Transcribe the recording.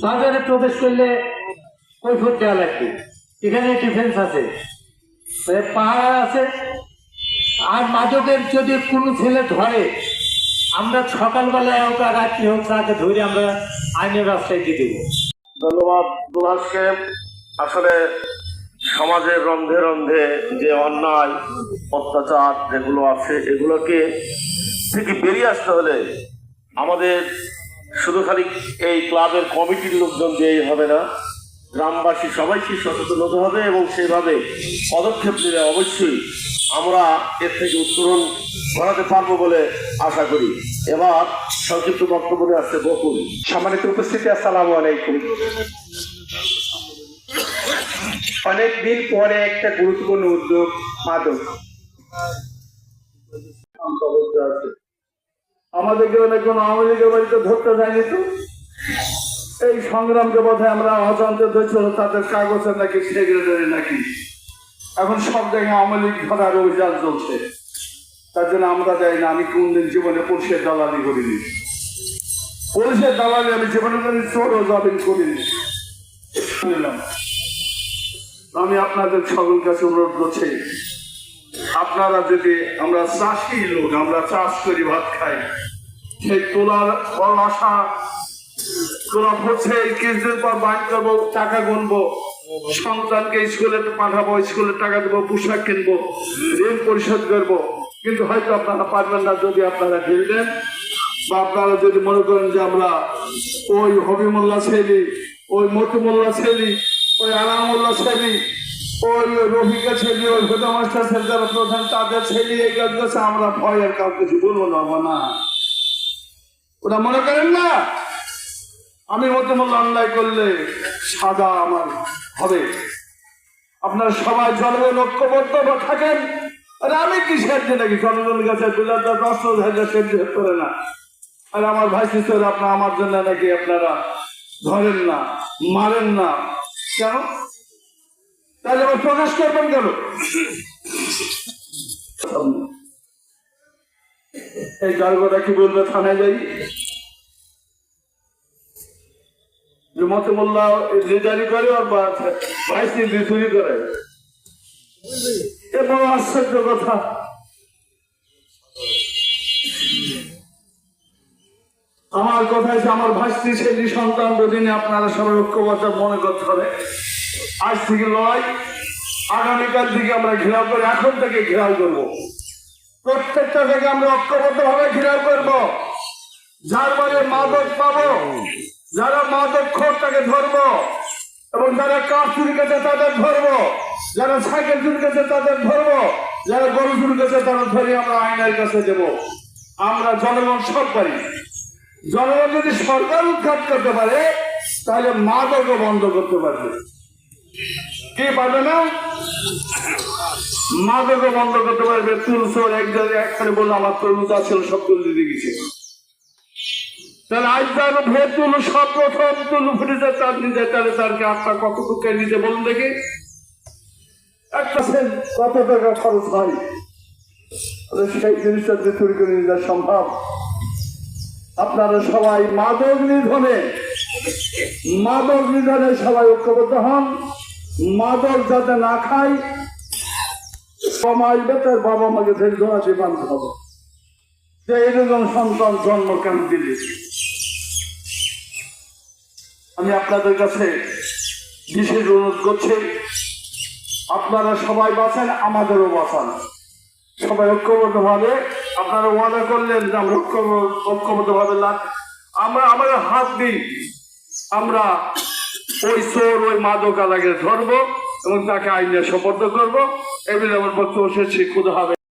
বাজারে প্রবেশ করলে কৈফিয়ত দেওয়া লাগবে। এখানে ডিফেন্স আছে, পাহাড় আছে। আর মাদকের যদি কোনো ছেলে ধরে, আমরা সকালবেলায় হোক আর রাত্রি হোক তাকে ধরে আমরা আইনের রাস্তায় দিয়ে দেবো। ধন্যবাদ দুলাসকে। আসলে সমাজের রন্ধে রন্ধে যে অন্যায় অত্যাচার যেগুলো আছে এগুলোকে থেকে বেরিয়ে আসতে হলে আমাদের শুধু খালি এই ক্লাবের কমিটির লোকজন দিয়েই হবে না, গ্রামবাসী সবাইকে সচেতন হতে হবে এবং সেইভাবে পদক্ষেপ নিলে অবশ্যই আমরা এর থেকে উত্তরণ ঘটাতে পারবো বলে আশা করি। এবার সংক্ষিপ্ত বক্তব্য নিয়ে আসছে বকুল। সম্মানিত উপস্থিতি, আসসালামু আলাইকুম। অনেকদিন পরে একটা গুরুত্বপূর্ণ উদ্যোগ মাদক। আমাদেরকে কোনো আওয়ামী লীগের বাড়িতে ধরতে যায়নি তো, এই সংগ্রামকে বোধহয় আমরা অজান্তে ধরছিল তাদের কাগজের নাকি সেক্রেটারি নাকি। এখন সব জায়গায় আওয়ামী লীগ ধরার অভিযান চলছে, তার জন্য আমরা যাই না। আমি কোনদিন জীবনে পুলিশের দালালি করিনি, পুলিশের দালালি আমি জীবনে করি, চোরও জামিন করিনি। আমি আপনাদের সকল কাছে অনুরোধ করছি, আপনারা যদি, আমরা চাষি লোক, আমরা চাষ করি, ভাত খাই, সেই তোলার আশা তোলা হচ্ছে কিছুদিন পর বাইক করবো, টাকা গুনবো, সন্তানকে স্কুলে পাঠাবো, স্কুলের টাকা দেবো, পোশাক কিনবো, ঋণ পরিশোধ করবো। কিন্তু হয়তো আপনারা পারবেন না যদি আপনারা ঢেল দেন, বা আপনারা যদি মনে করেন যে আমরা ওই হবিমুল্লাহ ছেলি, ওই মতিমুল্লাহ ছেলি, ওই আলামুল্লাহ ছেলি, ওই রফিকা ছেলি, ওই হুদা মাস্টার ছেলে যারা প্রধান তাদের ছেলে এই কাজ করছে, আমরা ভয়ের কাউ কিছু বলবো না। ওরা মনে করেন না আমি মতিমুল্লাহ অন্যায় করলে সাজা আমার হবে। আপনারা সবাই জনগণ ঐক্যবদ্ধ থাকেন। আর আমি কি সাহায্য নাকি জনগণের কাছে সাহায্য করে না। আর আমার ভাই সিস্টার আপনার আমার জন্য নাকি আপনারা ধরেন না, মারেন না কেন? তাহলে আবার প্রকাশ করবেন কেন? এই গর্বটা কি বলবে থানায় যাই মতিমুল্লাহ লিডারি করে আর ভাইস চুরি করে? এ বড় আশ্চর্য কথা। আমার কথা হচ্ছে আমার ভাইস্ত্রী ছেলে সন্তান দিনে আপনারা সবাই ঐক্যবদ্ধ মনে করতে হবে। আজ থেকে লড়াই, আগামীকাল থেকে আমরা ঘেরাও করে, এখন থেকে ঘেরাও করবো, প্রত্যেকটা থেকে আমরা ঐক্যবদ্ধ ভাবে ঘেরাও করবো। যার বাড়ি মাদক পাবো, যারা মাদক খোর তাকে ধরবো, এবং যারা কাঠ চুরি করেছে তাদের ধরবো, যারা সাইকেল চুরি করেছে তাদের ধরবো, যারা গরু চুরি করেছে তারা ধরে আমরা আইনের কাছে দেবো। আমরা জনগণ সব পারি। জনগণ যদি সরকার উৎখাত করতে পারে তাহলে মাদকও বন্ধ করতে পারবে। কি পারবে না? মাদকও বন্ধ করতে পারবে। তুলসোর এক জায়গায় একখানে বললো আমার তরমুজ ছিল সব তুল দিয়ে গেছে। তাহলে আজ তার ভেদ তুলু সব প্রথম তুলু ফুটেছে তার নিজে, তাহলে তারকে আপনার কত টুকায় নিজে বলুন দেখি। একটা কত টাকা খরচ হয়? সেই জিনিসটা যে চুরি করে নিয়ে যাওয়া সম্ভব? আপনারা সবাই মাদক নিধনে সবাই ঐক্যবদ্ধ হন। মাদক যাতে না খাই, আসবে তার বাবা মাকে ফের ধরাতে বাঁধতে হবে যে এরকম সন্তান জন্ম কেন দিলে। আমি আপনাদের কাছে বিশেষ অনুরোধ করছি, আপনারা সবাই বাঁচেন, আমাদেরও বাঁচান। সবাই ঐক্যবদ্ধ ভাবে, আপনারা ওয়াদা করলেন যে আমরা ঐক্যবদ্ধ ভাবে আমরা আমাদের হাত দিই, আমরা ওই চোর, ওই মাদক আলাকে ধরবো এবং তাকে আইনে সোপর্দ করবো। এগুলো আমার বক্তব্য শেষ। খুদা হবে।